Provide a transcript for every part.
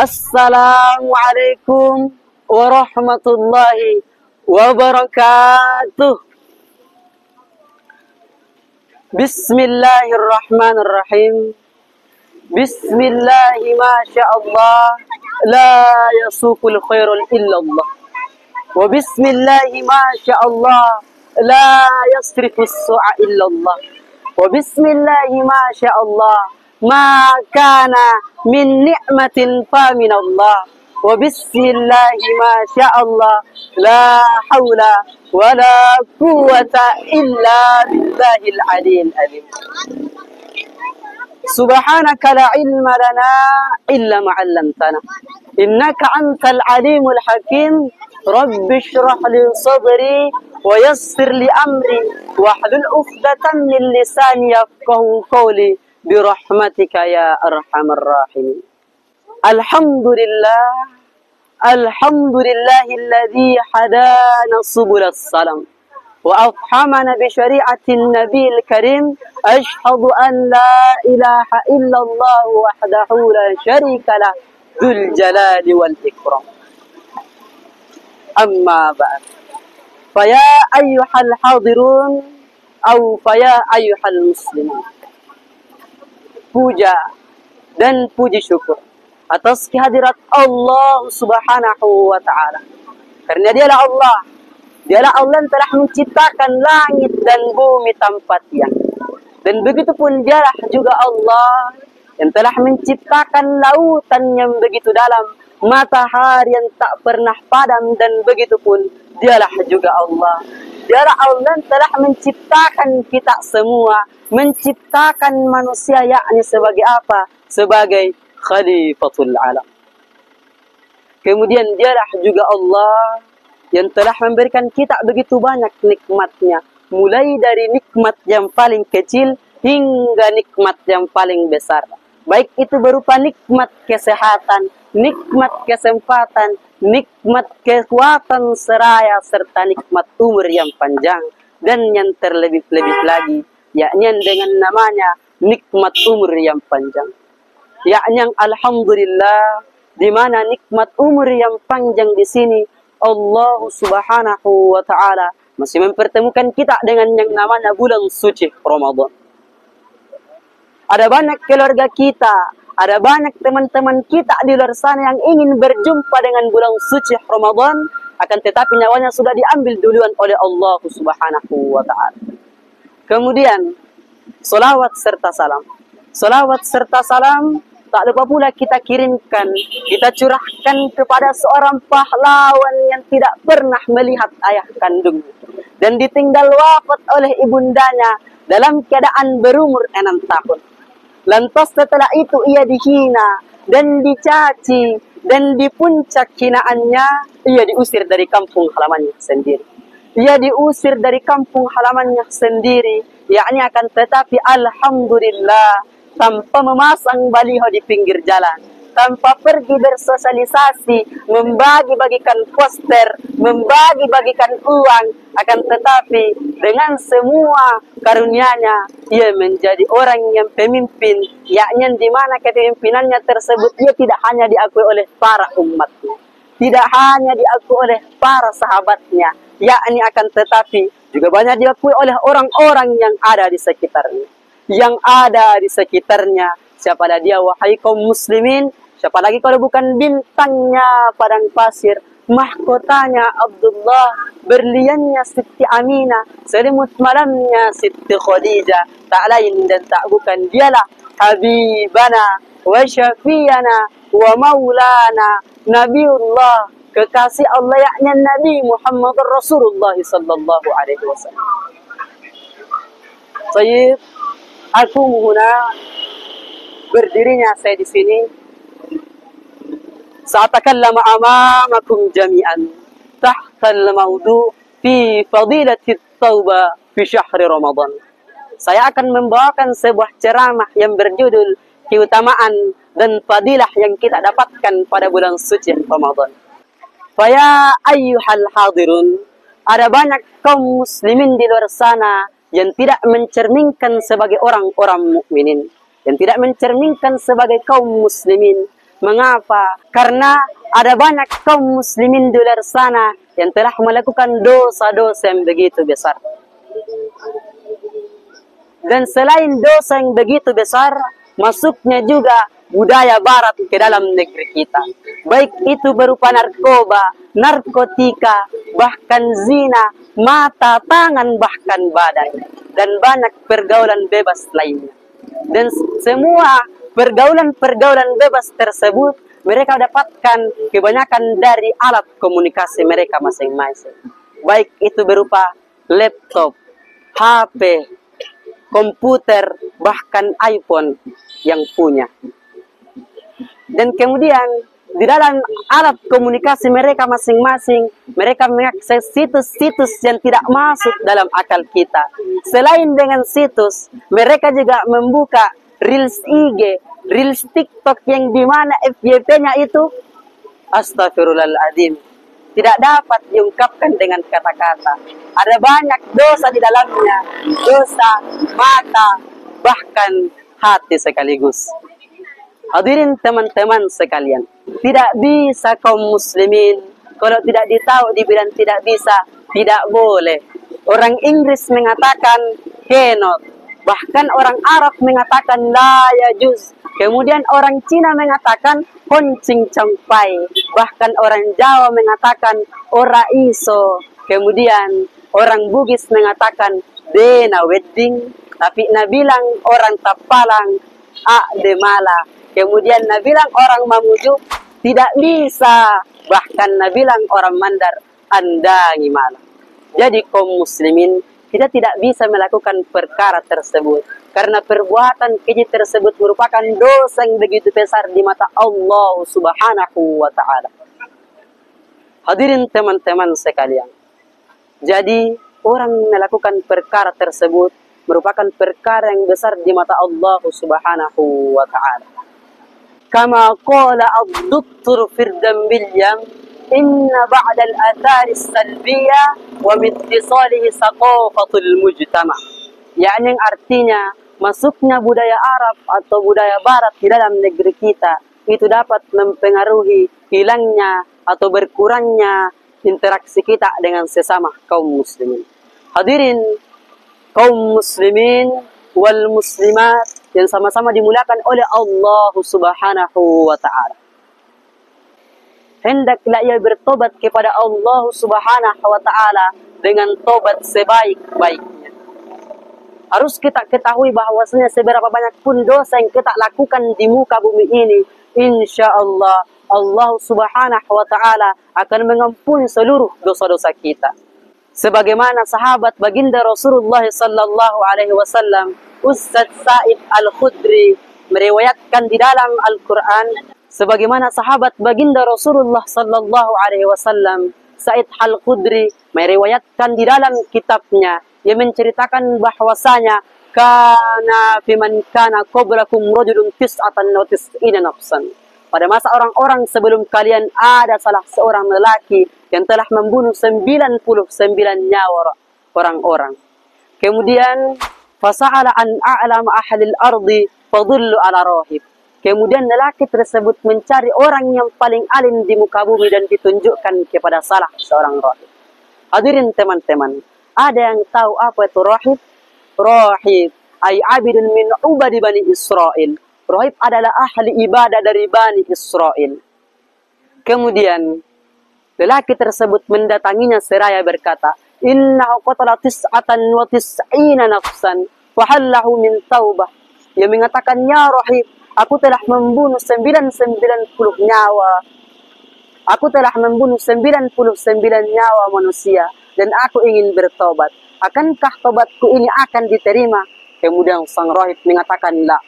Assalamualaikum warahmatullahi wabarakatuh. Bismillahirrahmanirrahim. Bismillahi masyaallah. La yasukul khairul illallah. Wa bismillahi masyaallah. La yasrifus su'a illallah. Wa bismillahi masyaallah. Ma kana min ni'matin fa min Allah. Wa bismillahi ma sya'allah. La hawla wa la quwwata illa billahil aliyyil azim. Subhanaka la ilma lana illa ma 'allamtana. Innaka antal alimul hakim. Rabbi shrah li sadri wa yassir li amri wahlul 'uqdatam min lisani yafqahu qawli. Birahmatika ya arhamar rahimin. Alhamdulillah. Alhamdulillahilladzi hadana subulas salam. Wa afhamana bi syari'atin nabiyil karim. Ashhadu an la ilaha illallah wahdahu la syarika lah. Dzul jalali wal ikram. Amma ba'd. Faya ayyuhal hadirun. Au faya ayyuhal muslimun. Puja dan puji syukur atas kehadirat Allah Subhanahu wa Ta'ala. Karena Dialah Allah. Dialah Allah yang telah menciptakan langit dan bumi tanpa tiang. Dan begitu pun Dialah juga Allah yang telah menciptakan lautan yang begitu dalam, matahari yang tak pernah padam, dan begitu pun Dialah juga Allah. Dialah Allah yang telah menciptakan kita semua, menciptakan manusia, yakni sebagai apa? Sebagai khalifatul alam. Kemudian Dialah juga Allah yang telah memberikan kita begitu banyak nikmatnya, mulai dari nikmat yang paling kecil hingga nikmat yang paling besar. Baik itu berupa nikmat kesehatan, nikmat kesempatan, nikmat kekuatan seraya, serta nikmat umur yang panjang. Dan yang terlebih-lebih lagi, yakni dengan namanya nikmat umur yang panjang. Yakni alhamdulillah, di mana nikmat umur yang panjang di sini Allah Subhanahu wa Ta'ala masih mempertemukan kita dengan yang namanya bulan suci Ramadan. Ada banyak keluarga kita, ada banyak teman-teman kita di luar sana yang ingin berjumpa dengan bulan suci Ramadan, akan tetapi nyawanya sudah diambil duluan oleh Allah Subhanahu wa Ta'ala. Kemudian salawat serta salam. Salawat serta salam tak lupa pula kita kirimkan, kita curahkan kepada seorang pahlawan yang tidak pernah melihat ayah kandungnya dan ditinggal wafat oleh ibundanya dalam keadaan berumur 6 tahun. Lantas setelah itu ia dihina dan dicaci, dan di puncak hinaannya ia diusir dari kampung halamannya sendiri. Ia diusir dari kampung halamannya sendiri, yakni akan tetapi alhamdulillah, tanpa memasang baliho di pinggir jalan, tanpa pergi bersosialisasi, membagi-bagikan poster, membagi-bagikan uang, akan tetapi dengan semua karunia-Nya ia menjadi orang yang pemimpin, yakni di mana kepemimpinannya tersebut ia tidak hanya diakui oleh para umatnya, tidak hanya diakui oleh para sahabatnya, yakni akan tetapi juga banyak diakui oleh orang-orang yang ada di sekitarnya. Yang ada di sekitarnya, siapa dia wahai kaum muslimin? Siapa lagi kalau bukan bintangnya padang pasir, mahkotanya Abdullah, berliannya Siti Aminah, selimut malamnya Siti Khadijah, tak lain dan tak bukan Dialah Habibana wa Syafiana wa Maulana Nabiullah, kekasih Allah, yakni Nabi Muhammad Rasulullah sallallahu alaihi wasallam. Baik, aku mohon berdirinya saya di sini. Sa'atakallama amamakum jami'an tahta al-mawdu' fi fadilatit taubah fi syahri Ramadan. Saya akan membawakan sebuah ceramah yang berjudul keutamaan dan fadilah yang kita dapatkan pada bulan suci Ramadan. Faya ayyuhal hadirun, ada banyak kaum muslimin di luar sana yang tidak mencerminkan sebagai orang-orang mukminin, yang tidak mencerminkan sebagai kaum muslimin. Mengapa? Karena ada banyak kaum muslimin di luar sana yang telah melakukan dosa-dosa yang begitu besar. Dan selain dosa yang begitu besar, masuknya juga budaya barat ke dalam negeri kita. Baik itu berupa narkoba, narkotika, bahkan zina, mata, tangan, bahkan badan. Dan banyak pergaulan bebas lainnya. Dan semua pergaulan-pergaulan bebas tersebut mereka dapatkan kebanyakan dari alat komunikasi mereka masing-masing. Baik itu berupa laptop, HP, komputer, bahkan iPhone yang punya. Dan kemudian di dalam alat komunikasi mereka masing-masing, mereka mengakses situs-situs yang tidak masuk dalam akal kita. Selain dengan situs, mereka juga membuka Reels IG, Reels TikTok yang dimana FYP-nya itu astagfirullahaladzim, tidak dapat diungkapkan dengan kata-kata. Ada banyak dosa di dalamnya, dosa mata, bahkan hati sekaligus. Hadirin teman-teman sekalian, tidak bisa kaum muslimin kalau tidak ditahu dibilang tidak bisa, tidak boleh. Orang Inggris mengatakan cannot, bahkan orang Arab mengatakan la yajuz. Kemudian orang Cina mengatakan honcing campai, bahkan orang Jawa mengatakan ora iso. Kemudian orang Bugis mengatakan dena wedding, tapi nabilang orang Tapalang a de mala. Kemudian nabilang orang Mamuju tidak bisa, bahkan nabilang orang Mandar andangi mala. Jadi kaum muslimin, kita tidak bisa melakukan perkara tersebut karena perbuatan keji tersebut merupakan dosa yang begitu besar di mata Allah Subhanahu wa taala. Hadirin teman-teman sekalian. Jadi orang melakukan perkara tersebut merupakan perkara yang besar di mata Allah Subhanahu wa taala. Kama qala ad-doktor Firdan Bilyam, inna ba'da al-athar as-salbiyah wa mittisalihi saqafatul mujtama. Yakni yang artinya masuknya budaya Arab atau budaya Barat di dalam negeri kita itu dapat mempengaruhi hilangnya atau berkurangnya interaksi kita dengan sesama kaum muslimin. Hadirin kaum muslimin wal muslimat yang sama-sama dimuliakan oleh Allah Subhanahu wa taala. Hendaklah ia bertobat kepada Allah Subhanahu wa taala dengan tobat sebaik-baiknya. Harus kita ketahui bahwasanya seberapa banyak pun dosa yang kita lakukan di muka bumi ini, insyaallah Allah Subhanahu wa taala akan mengampuni seluruh dosa-dosa kita. Sebagaimana sahabat baginda Rasulullah sallallahu alaihi wasallam Ustaz Sa'id Al-Khudri meriwayatkan di dalam Al-Quran, sebagaimana sahabat baginda Rasulullah sallallahu alaihi wasallam Sa'id Al-Khudri meriwayatkan di dalam kitabnya yang menceritakan bahwasanya kana fiman kana qablakum rajulun tis'atan wa tis'ina nafsan. Pada masa orang-orang sebelum kalian ada salah seorang lelaki yang telah membunuh 99 nyawa orang-orang. Kemudian fasa'ala an a'lama ahlil ardi fadullu ala rahib. Kemudian lelaki tersebut mencari orang yang paling alim di muka bumi dan ditunjukkan kepada salah seorang rahib. Hadirin teman-teman, ada yang tahu apa itu rahib? Rahib ay abidun min ubadi bani Israel. Rahib adalah ahli ibadah dari bani Israel. Kemudian lelaki tersebut mendatanginya seraya berkata, innahu qatala tis'atan wa tis'ina nafsan wa hallahu min taubah. Ia mengatakan, ya rahib, aku telah membunuh 99 nyawa. Aku telah membunuh 99 nyawa manusia dan aku ingin bertobat. Akankah tobatku ini akan diterima? Kemudian sang rahib mengatakan, la.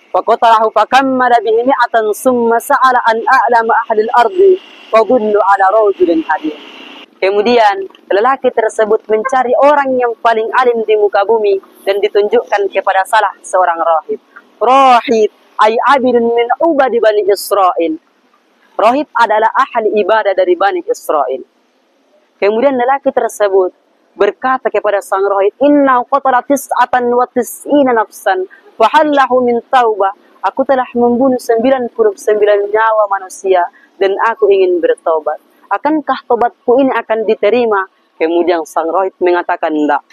Faqatalahu fakammala bihi mi'atan summa sa'ala an a'lama ahlil ardi fadullu ala rajulin hadir. Kemudian lelaki tersebut mencari orang yang paling alim di muka bumi dan ditunjukkan kepada salah seorang rahib. Rahib ay abidun min ubadi bani Israel. Rahib adalah ahli ibadah dari bani Israel. Kemudian lelaki tersebut berkata kepada sang rahib, inna qatala tis'atan wa tis'ina nafsan wa hallahu min taubah. aku telah membunuh 99 nyawa manusia dan aku ingin bertobat. Akankah tobatku ini akan diterima? Kemudian sang rahib mengatakan tidak.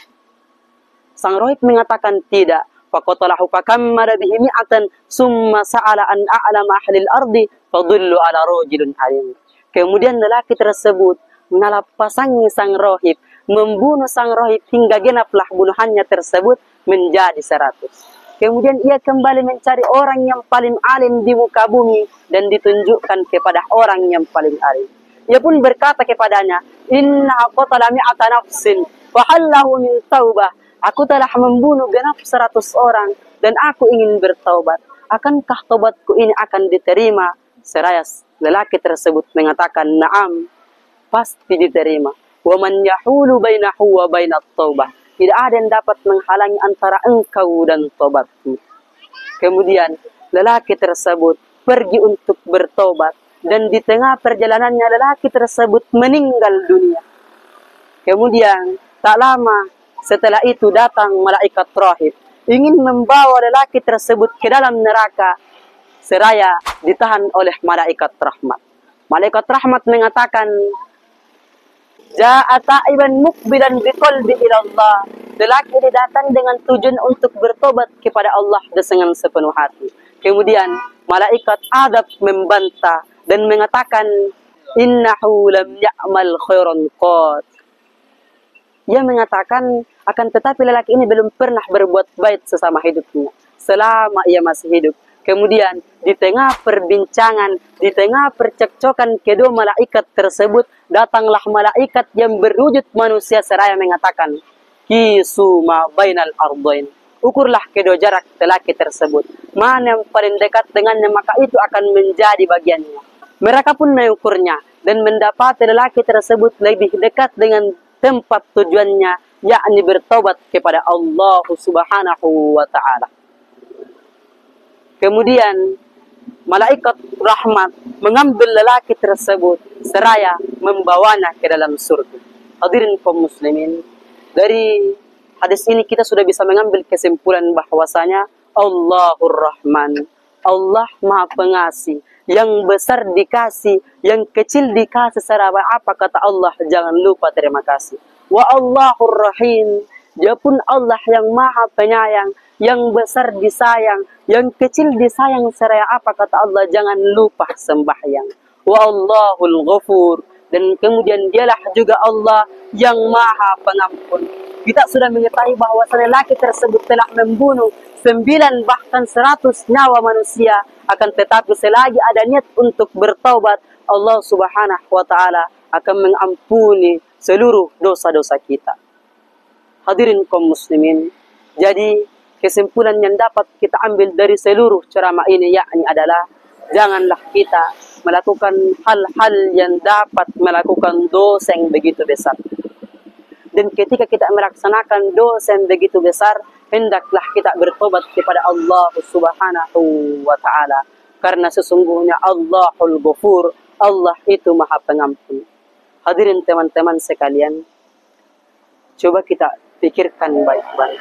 Sang rahib mengatakan tidak. Faqatalahu fakammara bihi mi'atan summa sa'ala an a'lama ahlil ardi fadullu ala rajulun alim. Kemudian lelaki tersebut menalapasangi sang rahib, membunuh sang rahib hingga genaplah bunuhannya tersebut menjadi 100. Kemudian ia kembali mencari orang yang paling alim di muka bumi dan ditunjukkan kepada orang yang paling alim. Ia pun berkata kepadanya, "Inna qatala mi'ata nafsin wa hallahu min taubah." Aku telah membunuh genap 100 orang dan aku ingin bertaubat. Akankah taubatku ini akan diterima? Seraya lelaki tersebut mengatakan, "Na'am, pasti diterima. Wa man yahulu bainahu wa bainat taubah." Tidak ada yang dapat menghalangi antara engkau dan tobatku. Kemudian lelaki tersebut pergi untuk bertobat dan di tengah perjalanannya lelaki tersebut meninggal dunia. Kemudian tak lama setelah itu datang malaikat rahib ingin membawa lelaki tersebut ke dalam neraka seraya ditahan oleh malaikat rahmat. Malaikat rahmat mengatakan, "Ja'a ta'iban muqbilan biqalbi ila Allah." Lelaki ini datang dengan tujuan untuk bertobat kepada Allah dengan sepenuh hati. Kemudian malaikat adab membantah dan mengatakan, "Innahu lam ya'mal khairan qad." Ia mengatakan akan tetapi lelaki ini belum pernah berbuat baik sesama hidupnya selama ia masih hidup. Kemudian di tengah perbincangan, di tengah percekcokan kedua malaikat tersebut, datanglah malaikat yang berwujud manusia seraya mengatakan, "Kisu ma bainal ardain." Ukurlah kedua jarak lelaki tersebut. Mana yang paling dekat dengannya maka itu akan menjadi bagiannya. Mereka pun mengukurnya dan mendapati lelaki tersebut lebih dekat dengan tempat tujuannya, yakni bertobat kepada Allah Subhanahu wa ta'ala. Kemudian malaikat rahmat mengambil lelaki tersebut seraya membawanya ke dalam surga. Hadirin kaum muslimin, dari hadis ini kita sudah bisa mengambil kesimpulan bahwasanya Allahur Rahman, Allah Maha Pengasih, yang besar dikasih, yang kecil dikasih seraya apa kata Allah, jangan lupa terima kasih. Wa Allahur Rahim, dia pun Allah yang Maha Penyayang, yang besar disayang, yang kecil disayang seraya apa kata Allah, jangan lupa sembahyang. Wa Allahul Ghafur, dan kemudian dialah juga Allah yang Maha Pengampun. Kita sudah mengetahui bahwa lelaki tersebut telah membunuh 9 bahkan 100 nyawa manusia, akan tetapi selagi ada niat untuk bertaubat, Allah Subhanahu wa ta'ala akan mengampuni seluruh dosa-dosa kita. Hadirin kaum muslimin, jadi kesimpulan yang dapat kita ambil dari seluruh ceramah ini yakni adalah janganlah kita melakukan hal-hal yang dapat melakukan dosa yang begitu besar. Dan ketika kita melaksanakan dosa yang begitu besar, hendaklah kita bertobat kepada Allah Subhanahu wa ta'ala. Karena sesungguhnya Allahul Ghafur, Allah itu Maha Pengampun. Hadirin teman-teman sekalian, coba kita pikirkan baik-baik.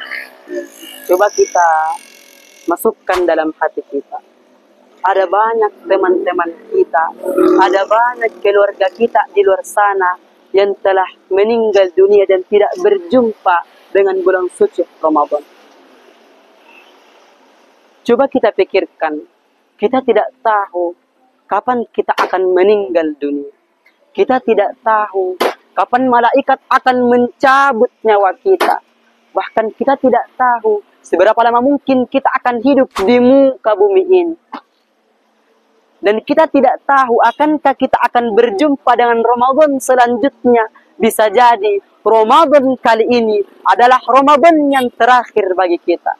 Coba kita masukkan dalam hati kita. Ada banyak teman-teman kita, ada banyak keluarga kita di luar sana yang telah meninggal dunia dan tidak berjumpa dengan bulan suci Ramadan. Coba kita pikirkan, kita tidak tahu kapan kita akan meninggal dunia. Kita tidak tahu kapan malaikat akan mencabut nyawa kita. Bahkan kita tidak tahu seberapa lama mungkin kita akan hidup di muka bumi ini. Dan kita tidak tahu akankah kita akan berjumpa dengan Ramadan selanjutnya. Bisa jadi Ramadan kali ini adalah Ramadan yang terakhir bagi kita.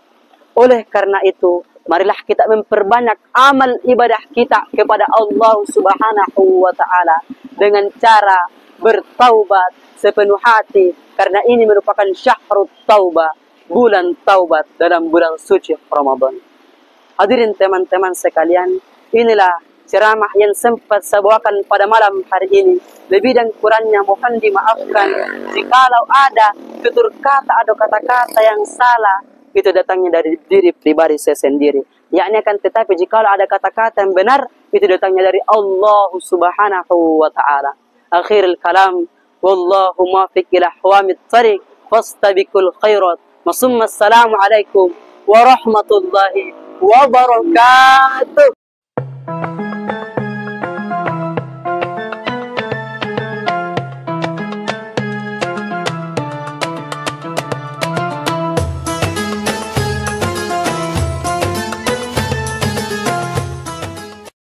Oleh karena itu, marilah kita memperbanyak amal ibadah kita kepada Allah Subhanahu wa ta'ala dengan cara bertaubat sepenuh hati, karena ini merupakan syahrut taubah, bulan taubat dalam bulan suci Ramadan. Hadirin teman-teman sekalian, inilah ceramah yang sempat saya bawakan pada malam hari ini. Lebih dan kurangnya mohon dimaafkan jikalau ada tutur kata atau kata-kata yang salah itu datangnya dari diri pribadi saya sendiri. Yakni akan tetapi jika ada kata-kata yang benar, itu datangnya dari Allah Subhanahu wa ta'ala. Akhirul kalam, wallahu muwaffiq ila ahwamit thariq, fastabiqul khairat. Assalamualaikum warahmatullahi wabarakatuh.